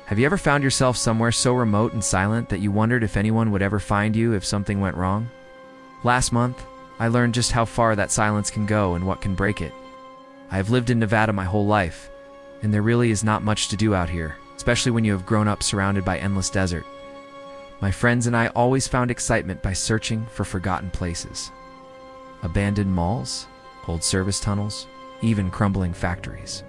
Have you ever found yourself somewhere so remote and silent that you wondered if anyone would ever find you if something went wrong? Last month, I learned just how far that silence can go and what can break it. I have lived in Nevada my whole life, and there really is not much to do out here, especially when you have grown up surrounded by endless desert. My friends and I always found excitement by searching for forgotten places. Abandoned malls, old service tunnels, even crumbling factories.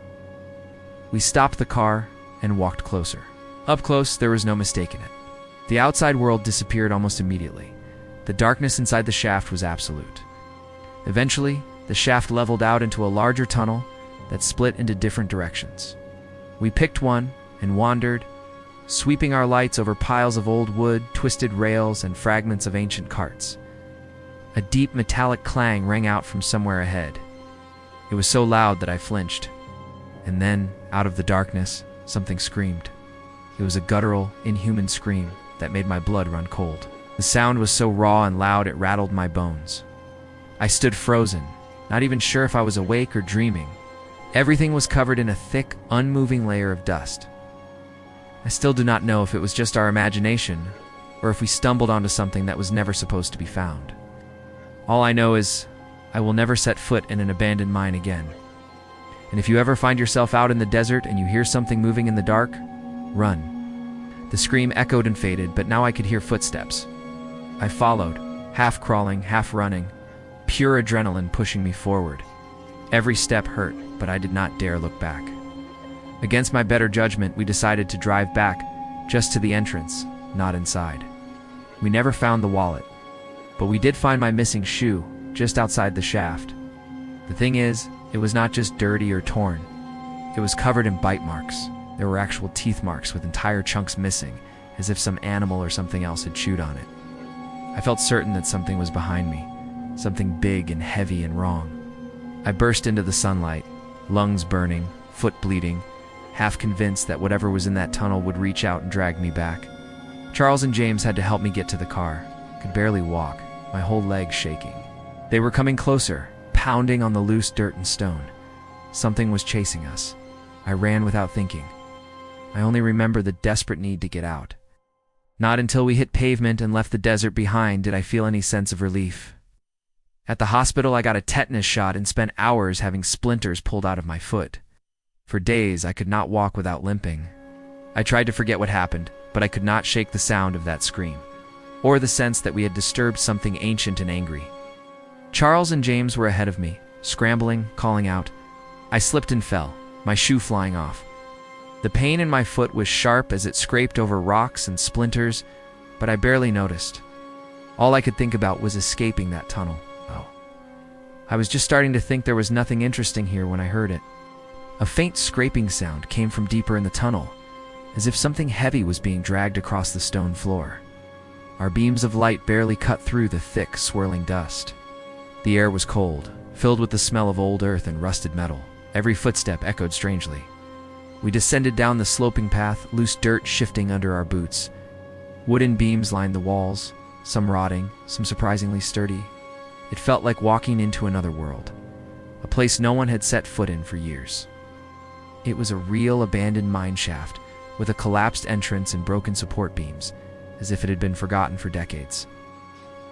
We stopped the car and walked closer. Up close, there was no mistaking it. The outside world disappeared almost immediately. The darkness inside the shaft was absolute. Eventually, the shaft leveled out into a larger tunnel that split into different directions. We picked one and wandered, sweeping our lights over piles of old wood, twisted rails, and fragments of ancient carts. A deep metallic clang rang out from somewhere ahead. It was so loud that I flinched. And then, out of the darkness, something screamed. It was a guttural, inhuman scream that made my blood run cold. The sound was so raw and loud it rattled my bones. I stood frozen, not even sure if I was awake or dreaming. Everything was covered in a thick, unmoving layer of dust. I still do not know if it was just our imagination, or if we stumbled onto something that was never supposed to be found. All I know is, I will never set foot in an abandoned mine again. And if you ever find yourself out in the desert and you hear something moving in the dark, run. The scream echoed and faded, but now I could hear footsteps. I followed, half crawling, half running, pure adrenaline pushing me forward. Every step hurt, but I did not dare look back. Against my better judgment, we decided to drive back, just to the entrance, not inside. We never found the wallet, but we did find my missing shoe, just outside the shaft. The thing is, it was not just dirty or torn. It was covered in bite marks. There were actual teeth marks with entire chunks missing, as if some animal or something else had chewed on it. I felt certain that something was behind me, something big and heavy and wrong. I burst into the sunlight, lungs burning, foot bleeding, half convinced that whatever was in that tunnel would reach out and drag me back. Charles and James had to help me get to the car. I could barely walk, my whole leg shaking. They were coming closer, pounding on the loose dirt and stone. Something was chasing us. I ran without thinking. I only remember the desperate need to get out. Not until we hit pavement and left the desert behind did I feel any sense of relief. At the hospital, I got a tetanus shot and spent hours having splinters pulled out of my foot. For days, I could not walk without limping. I tried to forget what happened, but I could not shake the sound of that scream, or the sense that we had disturbed something ancient and angry. Charles and James were ahead of me, scrambling, calling out. I slipped and fell, my shoe flying off. The pain in my foot was sharp as it scraped over rocks and splinters, but I barely noticed. All I could think about was escaping that tunnel. I was just starting to think there was nothing interesting here when I heard it. A faint scraping sound came from deeper in the tunnel, as if something heavy was being dragged across the stone floor. Our beams of light barely cut through the thick, swirling dust. The air was cold, filled with the smell of old earth and rusted metal. Every footstep echoed strangely. We descended down the sloping path, loose dirt shifting under our boots. Wooden beams lined the walls, some rotting, some surprisingly sturdy. It felt like walking into another world, a place no one had set foot in for years. It was a real abandoned mine shaft, with a collapsed entrance and broken support beams, as if it had been forgotten for decades.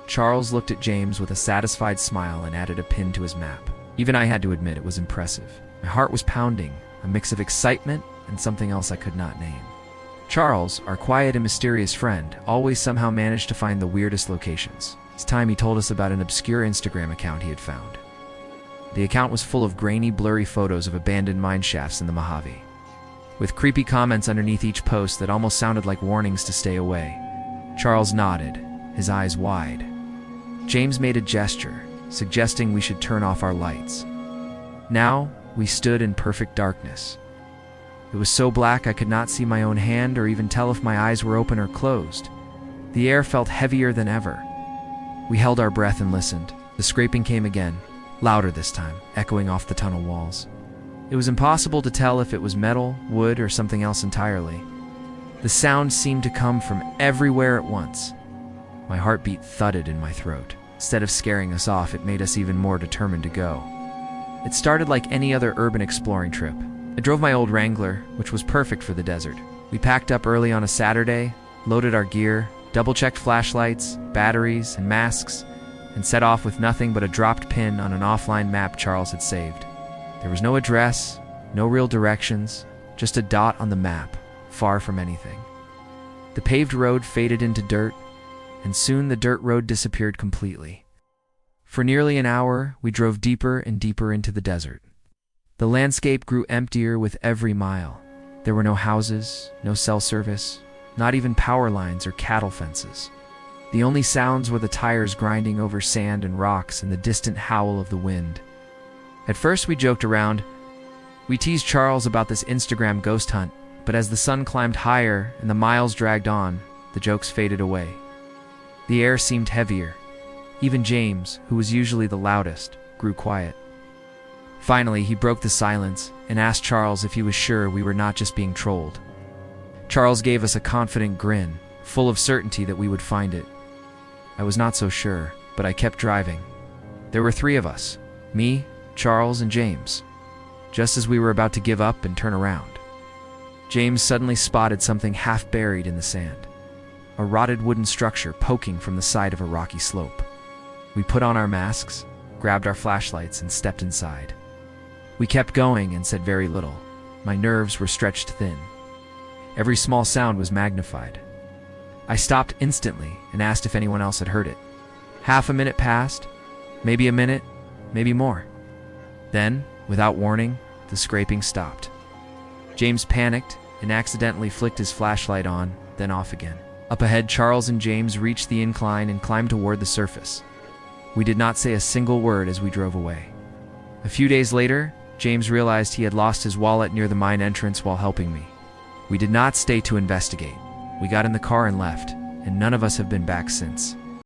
Charles looked at James with a satisfied smile and added a pin to his map. Even I had to admit it was impressive. My heart was pounding, a mix of excitement and something else I could not name. Charles, our quiet and mysterious friend, always somehow managed to find the weirdest locations. This time he told us about an obscure Instagram account he had found. The account was full of grainy, blurry photos of abandoned mine shafts in the Mojave, with creepy comments underneath each post that almost sounded like warnings to stay away. Charles nodded, his eyes wide. James made a gesture, suggesting we should turn off our lights. Now, we stood in perfect darkness. It was so black I could not see my own hand or even tell if my eyes were open or closed. The air felt heavier than ever. We held our breath and listened. The scraping came again, louder this time, echoing off the tunnel walls. It was impossible to tell if it was metal, wood, or something else entirely. The sound seemed to come from everywhere at once. My heartbeat thudded in my throat. Instead of scaring us off, it made us even more determined to go. It started like any other urban exploring trip. I drove my old Wrangler, which was perfect for the desert. We packed up early on a Saturday, loaded our gear, double-checked flashlights, batteries, and masks, and set off with nothing but a dropped pin on an offline map Charles had saved. There was no address, no real directions, just a dot on the map, far from anything. The paved road faded into dirt, and soon the dirt road disappeared completely. For nearly an hour, we drove deeper and deeper into the desert. The landscape grew emptier with every mile. There were no houses, no cell service, not even power lines or cattle fences. The only sounds were the tires grinding over sand and rocks and the distant howl of the wind. At first we joked around. We teased Charles about this Instagram ghost hunt, but as the sun climbed higher and the miles dragged on, the jokes faded away. The air seemed heavier. Even James, who was usually the loudest, grew quiet. Finally, he broke the silence and asked Charles if he was sure we were not just being trolled. Charles gave us a confident grin, full of certainty that we would find it. I was not so sure, but I kept driving. There were 3 of us, me, Charles, and James. Just as we were about to give up and turn around, James suddenly spotted something half buried in the sand. A rotted wooden structure poking from the side of a rocky slope. We put on our masks, grabbed our flashlights, and stepped inside. We kept going and said very little. My nerves were stretched thin. Every small sound was magnified. I stopped instantly and asked if anyone else had heard it. Half a minute passed, maybe a minute, maybe more. Then, without warning, the scraping stopped. James panicked and accidentally flicked his flashlight on, then off again. Up ahead, Charles and James reached the incline and climbed toward the surface. We did not say a single word as we drove away. A few days later, James realized he had lost his wallet near the mine entrance while helping me. We did not stay to investigate. We got in the car and left, and none of us have been back since.